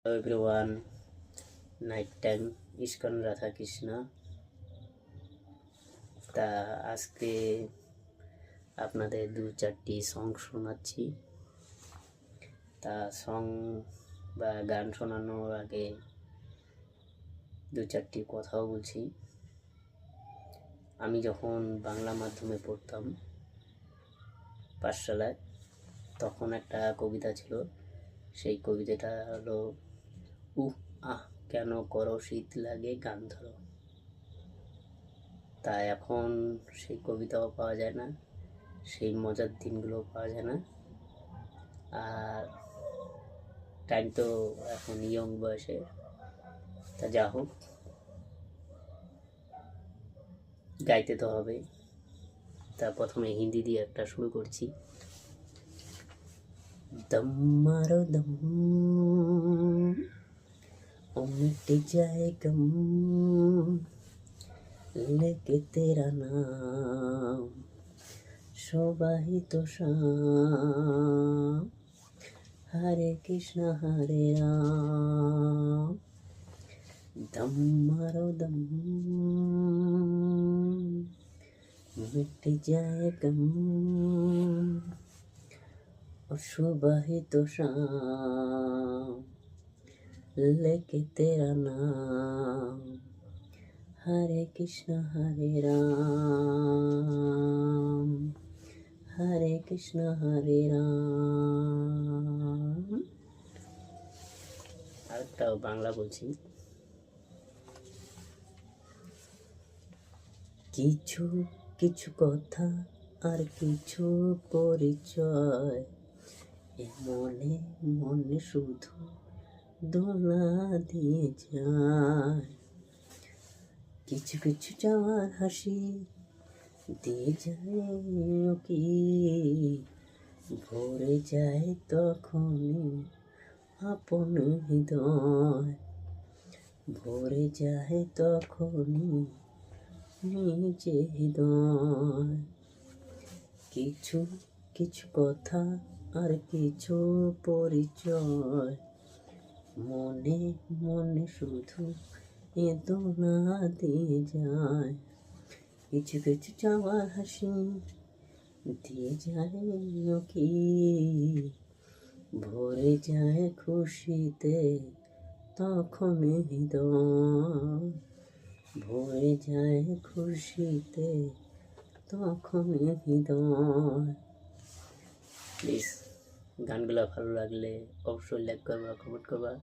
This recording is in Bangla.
Hello everyone, night time ISKCON Radha Krishna. তা আজকে আপনাদের 2-4টি সং শোনাচ্ছি। তা সং বা গান শোনানোর আগে 2-4টি কথাও বলছি। আমি যখন বাংলা মাধ্যমে পড়তাম পাঠশালায়, তখন একটা কবিতা ছিল। সেই কবিতাটা হলো, উহ আহ কেন করো শীত লাগে গান ধরো। তা এখন সেই কবিতাও পাওয়া যায় না, সেই মজার দিনগুলো পাওয়া যায় না। আর টাইম তো এখন ইয়ং বয়সে, তা যা হোক, গাইতে তো হবে। তা প্রথমে হিন্দি দিয়ে একটা শুরু করছি। दम मारो दम ओ मिट जाए गम लेके तेरा नाम शोभाही तो शाम हरे कृष्ण हरे राम दम मारो दम मिट जाए गम सुबह तो शाम लेके तेरा नाम हरे कृष्ण हरे राम हरे कृष्ण हरे राम। আরেকটাও বাংলা বলছি। কিছু কিছু কথা আর কিছু পরিচয়, মনে মনে শুধু দোলা দিয়ে যায়। কিছু কিছু চাওয়ার হাসি দিয়ে যায় কি ভরে যায় তখনই আপন হৃদয়, ভরে যায় তখনই নিজে হৃদয়। কিছু কিছু কথা আর কিছু পরিচয়, মনে মনে শুধু এ দোলা দিয়ে যায়। কিছু কিছু চাওয়ার হাসি দিয়ে যায় কি ভরে যায় খুশিতে তখন হৃদয়, ভরে যায় খুশিতে তখন হৃদয়। প্লিজ গানগুলো ভালো লাগলে অবশ্যই লাইক করবা, কমেন্ট করবা।